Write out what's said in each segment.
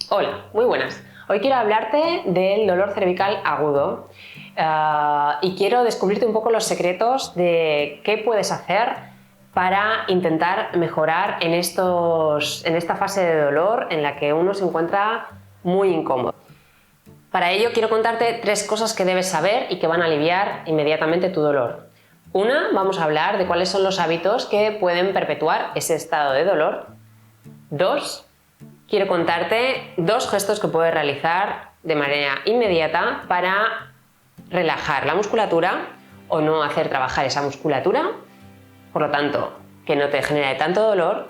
Hola, muy buenas. Hoy quiero hablarte del dolor cervical agudo y quiero descubrirte un poco los secretos de qué puedes hacer para intentar mejorar en esta fase de dolor en la que uno se encuentra muy incómodo. Para ello quiero contarte 3 cosas que debes saber y que van a aliviar inmediatamente tu dolor. Una, vamos a hablar de cuáles son los hábitos que pueden perpetuar ese estado de dolor. 2, quiero contarte 2 gestos que puedes realizar de manera inmediata para relajar la musculatura o no hacer trabajar esa musculatura, por lo tanto, que no te genere tanto dolor.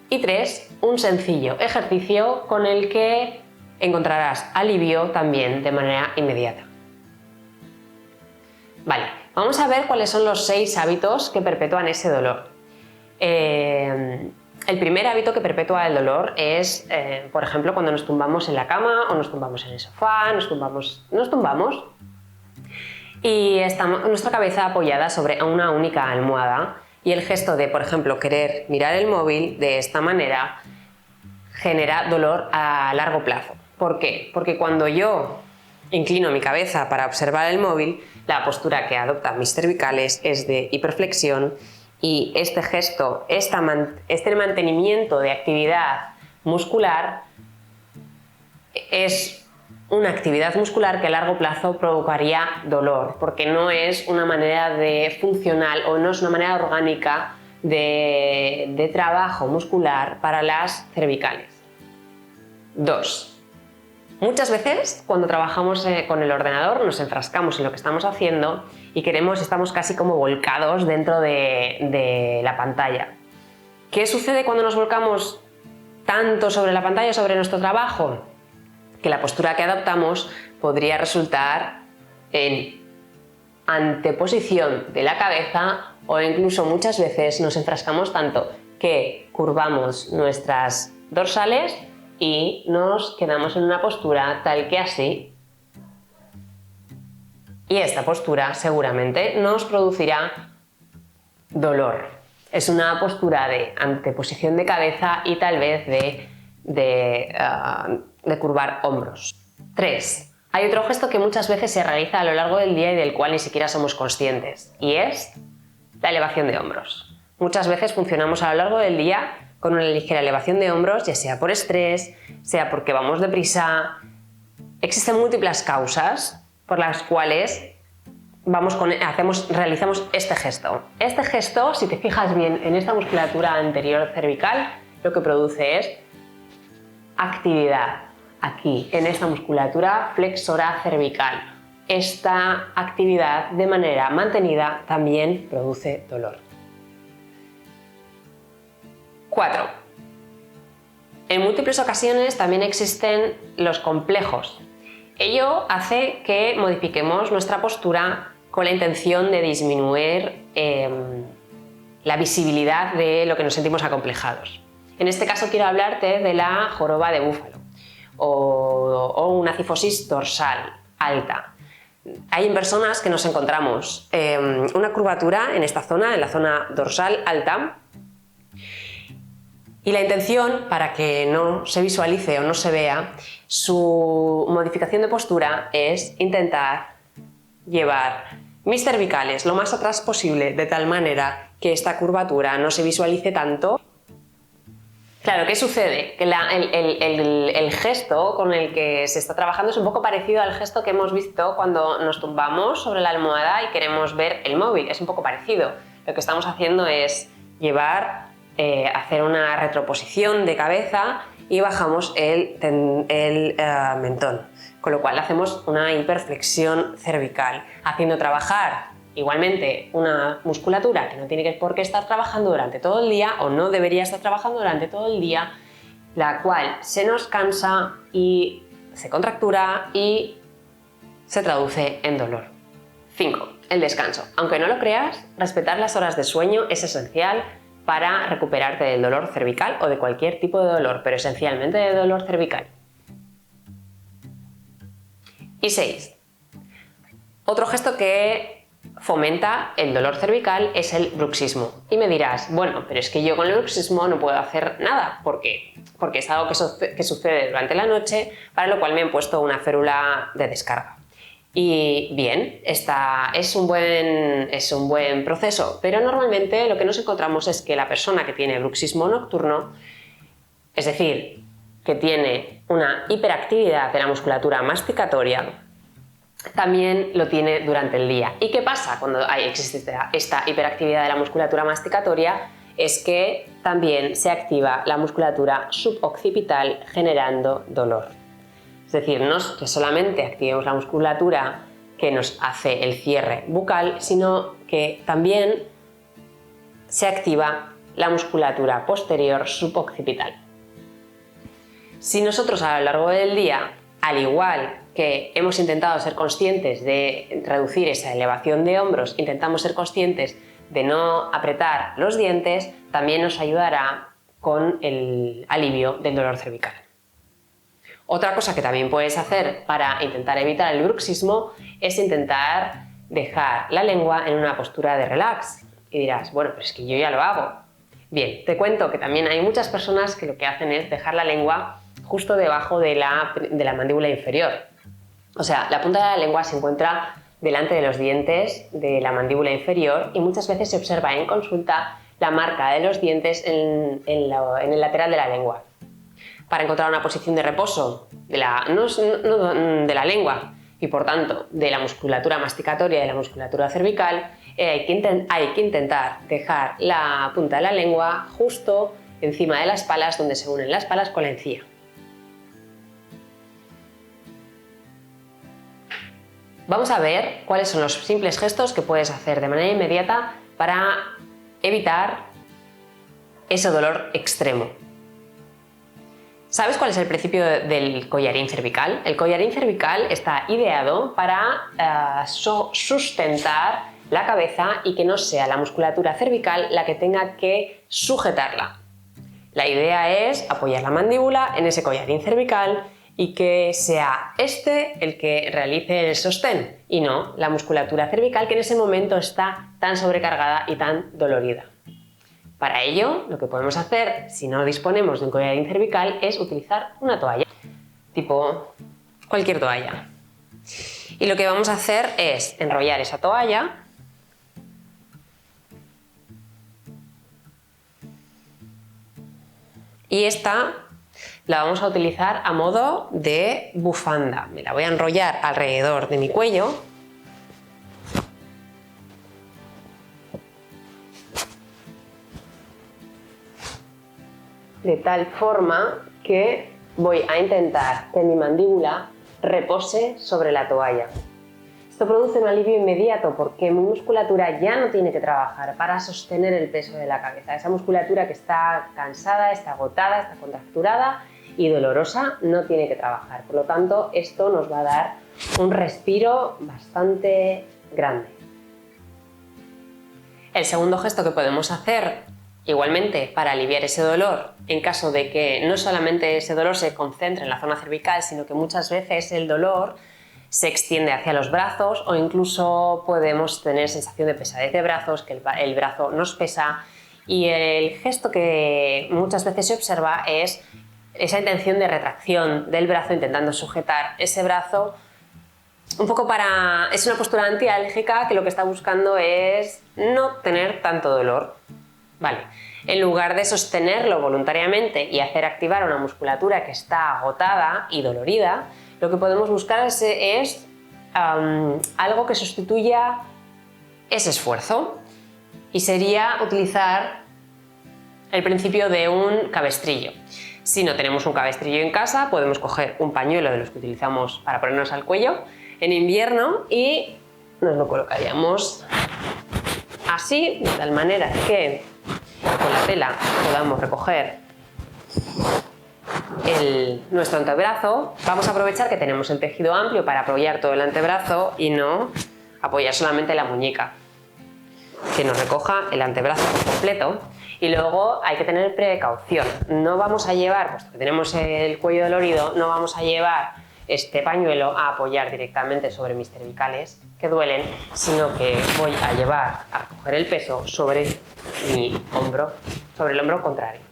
Y 3, un sencillo ejercicio con el que encontrarás alivio también de manera inmediata. Vale, vamos a ver cuáles son los 6 hábitos que perpetúan ese dolor. El primer hábito que perpetúa el dolor es, por ejemplo, cuando nos tumbamos en la cama o nos tumbamos en el sofá, nos tumbamos y está nuestra cabeza apoyada sobre una única almohada, y el gesto de, por ejemplo, querer mirar el móvil de esta manera genera dolor a largo plazo. ¿Por qué? Porque cuando yo inclino mi cabeza para observar el móvil, la postura que adoptan mis cervicales es de hiperflexión, y este gesto, este mantenimiento de actividad muscular es una actividad muscular que a largo plazo provocaría dolor, porque no es una manera funcional o no es una manera orgánica de trabajo muscular para las cervicales. 2. Muchas veces cuando trabajamos con el ordenador nos enfrascamos en lo que estamos haciendo y estamos casi como volcados dentro de la pantalla. ¿Qué sucede cuando nos volcamos tanto sobre la pantalla, sobre nuestro trabajo? Que la postura que adoptamos podría resultar en anteposición de la cabeza, o incluso muchas veces nos enfrascamos tanto que curvamos nuestras dorsales y nos quedamos en una postura tal que así, y esta postura seguramente nos producirá dolor. Es una postura de anteposición de cabeza y tal vez de curvar hombros. 3. Hay otro gesto que muchas veces se realiza a lo largo del día y del cual ni siquiera somos conscientes, y es la elevación de hombros. Muchas veces funcionamos a lo largo del día con una ligera elevación de hombros, ya sea por estrés, sea porque vamos deprisa. Existen múltiples causas por las cuales realizamos este gesto. Este gesto, si te fijas bien en esta musculatura anterior cervical, lo que produce es actividad aquí, en esta musculatura flexora cervical. Esta actividad de manera mantenida también produce dolor. 4. En múltiples ocasiones también existen los complejos. Ello hace que modifiquemos nuestra postura con la intención de disminuir la visibilidad de lo que nos sentimos acomplejados. En este caso quiero hablarte de la joroba de búfalo o una cifosis dorsal alta. Hay personas que nos encontramos una curvatura en esta zona, en la zona dorsal alta, y la intención, para que no se visualice o no se vea, su modificación de postura es intentar llevar mis cervicales lo más atrás posible, de tal manera que esta curvatura no se visualice tanto. Claro, ¿qué sucede? Que el gesto con el que se está trabajando es un poco parecido al gesto que hemos visto cuando nos tumbamos sobre la almohada y queremos ver el móvil. Es un poco parecido. Lo que estamos haciendo es hacer una retroposición de cabeza y bajamos el mentón, con lo cual hacemos una hiperflexión cervical, haciendo trabajar igualmente una musculatura que no tiene por qué estar trabajando durante todo el día, o no debería estar trabajando durante todo el día, la cual se nos cansa y se contractura y se traduce en dolor. 5. El descanso. Aunque no lo creas, respetar las horas de sueño es esencial para recuperarte del dolor cervical o de cualquier tipo de dolor, pero esencialmente de dolor cervical. Y 6. Otro gesto que fomenta el dolor cervical es el bruxismo. Y me dirás, bueno, pero es que yo con el bruxismo no puedo hacer nada. ¿Por qué? Porque es algo que sucede durante la noche, para lo cual me han puesto una férula de descarga. Y bien, es un buen proceso, pero normalmente lo que nos encontramos es que la persona que tiene bruxismo nocturno, es decir, que tiene una hiperactividad de la musculatura masticatoria, también lo tiene durante el día. ¿Y qué pasa cuando existe esta hiperactividad de la musculatura masticatoria? Es que también se activa la musculatura suboccipital generando dolor. Es decir, no es que solamente activemos la musculatura que nos hace el cierre bucal, sino que también se activa la musculatura posterior suboccipital. Si nosotros a lo largo del día, al igual que hemos intentado ser conscientes de reducir esa elevación de hombros, intentamos ser conscientes de no apretar los dientes, también nos ayudará con el alivio del dolor cervical. Otra cosa que también puedes hacer para intentar evitar el bruxismo es intentar dejar la lengua en una postura de relax. Y dirás, bueno, pero es que yo ya lo hago. Bien, te cuento que también hay muchas personas que lo que hacen es dejar la lengua justo debajo de la mandíbula inferior. O sea, la punta de la lengua se encuentra delante de los dientes de la mandíbula inferior y muchas veces se observa en consulta la marca de los dientes en el lateral de la lengua. Para encontrar una posición de reposo de la lengua y por tanto de la musculatura masticatoria y de la musculatura cervical, hay que intentar dejar la punta de la lengua justo encima de las palas, donde se unen las palas con la encía. Vamos a ver cuáles son los simples gestos que puedes hacer de manera inmediata para evitar ese dolor extremo. ¿Sabes cuál es el principio del collarín cervical? El collarín cervical está ideado para sustentar la cabeza y que no sea la musculatura cervical la que tenga que sujetarla. La idea es apoyar la mandíbula en ese collarín cervical y que sea este el que realice el sostén y no la musculatura cervical que en ese momento está tan sobrecargada y tan dolorida. Para ello, lo que podemos hacer, si no disponemos de un collarín cervical, es utilizar una toalla, tipo cualquier toalla. Y lo que vamos a hacer es enrollar esa toalla y esta la vamos a utilizar a modo de bufanda. Me la voy a enrollar alrededor de mi cuello. De tal forma que voy a intentar que mi mandíbula repose sobre la toalla. Esto produce un alivio inmediato porque mi musculatura ya no tiene que trabajar para sostener el peso de la cabeza. Esa musculatura que está cansada, está agotada, está contracturada y dolorosa no tiene que trabajar. Por lo tanto, esto nos va a dar un respiro bastante grande. El segundo gesto que podemos hacer igualmente para aliviar ese dolor, en caso de que no solamente ese dolor se concentre en la zona cervical, sino que muchas veces el dolor se extiende hacia los brazos o incluso podemos tener sensación de pesadez de brazos, que el brazo nos pesa, y el gesto que muchas veces se observa es esa intención de retracción del brazo intentando sujetar ese brazo un poco es una postura antiálgica que lo que está buscando es no tener tanto dolor. Vale. En lugar de sostenerlo voluntariamente y hacer activar una musculatura que está agotada y dolorida, lo que podemos buscar es algo que sustituya ese esfuerzo y sería utilizar el principio de un cabestrillo. Si no tenemos un cabestrillo en casa, podemos coger un pañuelo de los que utilizamos para ponernos al cuello en invierno y nos lo colocaríamos así, de tal manera que con la tela podamos recoger nuestro antebrazo. Vamos a aprovechar que tenemos el tejido amplio para apoyar todo el antebrazo y no apoyar solamente la muñeca. Que nos recoja el antebrazo completo. Y luego hay que tener precaución. No vamos a llevar, puesto que tenemos el cuello dolorido, no vamos a llevar este pañuelo a apoyar directamente sobre mis cervicales, que duelen, sino que voy a llevar a coger el peso sobre mi hombro, sobre el hombro contrario.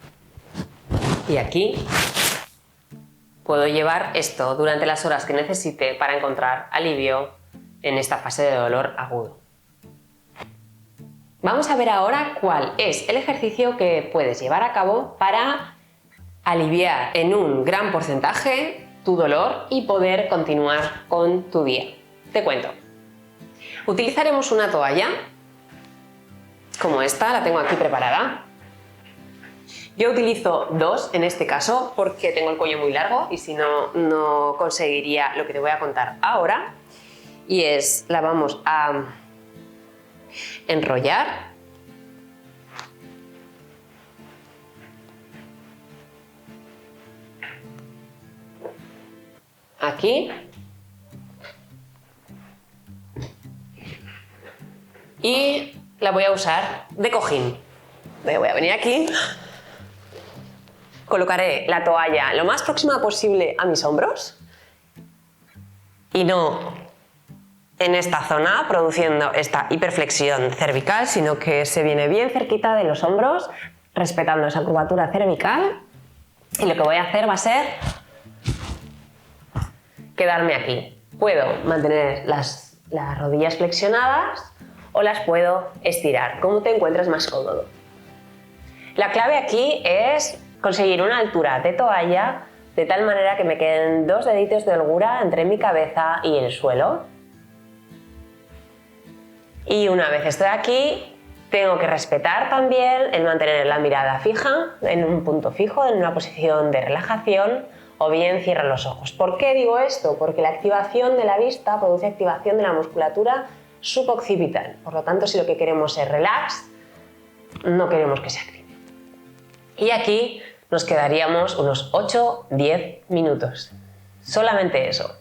Y aquí puedo llevar esto durante las horas que necesite para encontrar alivio en esta fase de dolor agudo. Vamos a ver ahora cuál es el ejercicio que puedes llevar a cabo para aliviar en un gran porcentaje tu dolor y poder continuar con tu día. Te cuento. Utilizaremos una toalla como esta, la tengo aquí preparada. Yo utilizo dos en este caso porque tengo el cuello muy largo y si no, no conseguiría lo que te voy a contar ahora. Y es, la vamos a enrollar. Aquí. Y la voy a usar de cojín. Voy a venir aquí. Colocaré la toalla lo más próxima posible a mis hombros y no en esta zona produciendo esta hiperflexión cervical, sino que se viene bien cerquita de los hombros, respetando esa curvatura cervical. Y lo que voy a hacer va a ser quedarme aquí. Puedo mantener las rodillas flexionadas o las puedo estirar, como te encuentres más cómodo. La clave aquí es conseguir una altura de toalla de tal manera que me queden 2 deditos de holgura entre mi cabeza y el suelo. Y una vez estoy aquí, tengo que respetar también el mantener la mirada fija, en un punto fijo, en una posición de relajación, o bien cierro los ojos. ¿Por qué digo esto? Porque la activación de la vista produce activación de la musculatura suboccipital. Por lo tanto, si lo que queremos es relax, no queremos que se active. Y aquí nos quedaríamos unos 8-10 minutos. Solamente eso.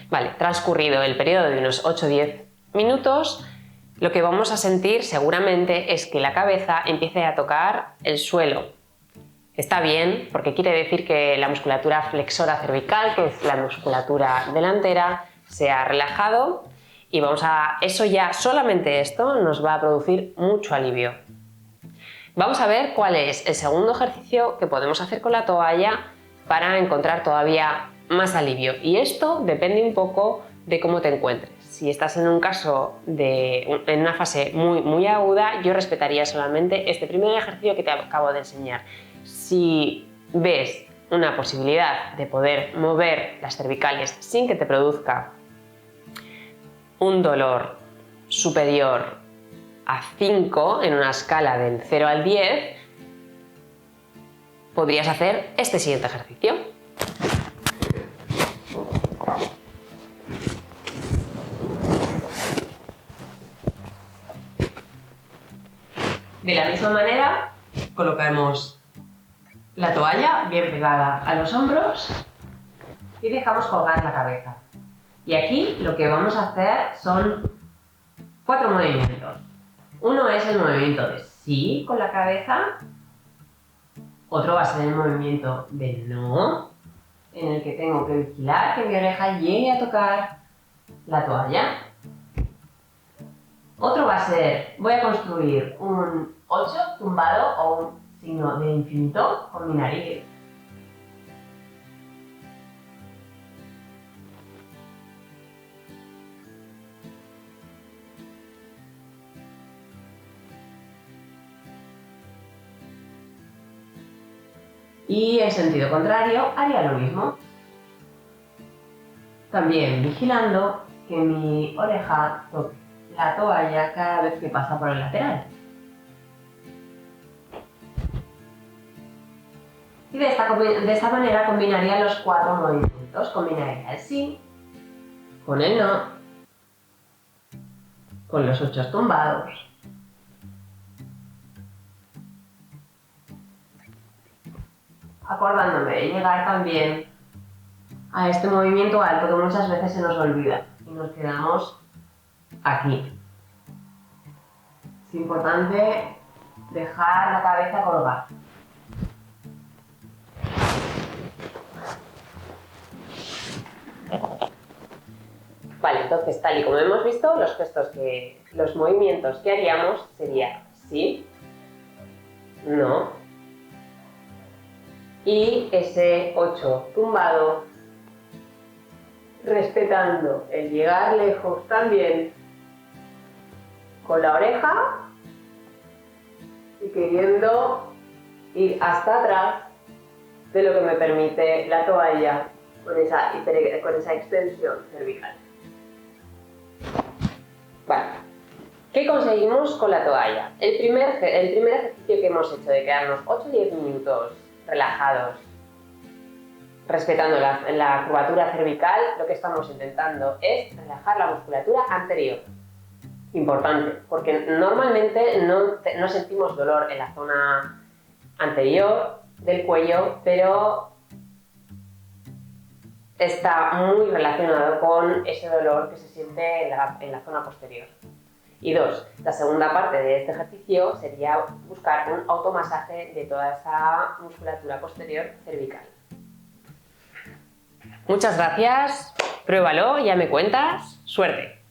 Vale, transcurrido el periodo de unos 8-10 minutos, lo que vamos a sentir seguramente es que la cabeza empiece a tocar el suelo. Está bien, porque quiere decir que la musculatura flexora cervical, que es la musculatura delantera, se ha relajado y eso ya, solamente esto, nos va a producir mucho alivio. Vamos a ver cuál es el segundo ejercicio que podemos hacer con la toalla para encontrar todavía más alivio. Y esto depende un poco de cómo te encuentres. Si estás en un caso en una fase muy aguda, yo respetaría solamente este primer ejercicio que te acabo de enseñar. Si ves una posibilidad de poder mover las cervicales sin que te produzca un dolor superior a 5 en una escala del 0 al 10, podrías hacer este siguiente ejercicio. De la misma manera, colocamos la toalla bien pegada a los hombros y dejamos colgar la cabeza. Y aquí lo que vamos a hacer son 4 movimientos. Uno es el movimiento de sí con la cabeza, otro va a ser el movimiento de no, en el que tengo que vigilar que mi oreja llegue a tocar la toalla. Otro va a ser, voy a construir un 8 tumbado o un signo de infinito con mi nariz. Y en sentido contrario haría lo mismo. También vigilando que mi oreja toque la toalla cada vez que pasa por el lateral. Y de esta manera combinaría los 4 movimientos. Combinaría el sí con el no, con los 8 tumbados, acordándome de llegar también a este movimiento alto que muchas veces se nos olvida y nos quedamos aquí. Es importante dejar la cabeza colgar. Vale, Entonces, tal y como hemos visto, los movimientos que haríamos sería sí, no, y ese 8 tumbado, respetando el llegar lejos también con la oreja y queriendo ir hasta atrás de lo que me permite la toalla con esa extensión cervical. Vale. ¿Qué conseguimos con la toalla? El primer ejercicio que hemos hecho de quedarnos 8 o 10 minutos relajados, respetando la curvatura cervical, lo que estamos intentando es relajar la musculatura anterior. Importante, porque normalmente no sentimos dolor en la zona anterior del cuello, pero está muy relacionado con ese dolor que se siente en la zona posterior. Y 2, la segunda parte de este ejercicio sería buscar un automasaje de toda esa musculatura posterior cervical. Muchas gracias, pruébalo, ya me cuentas, suerte.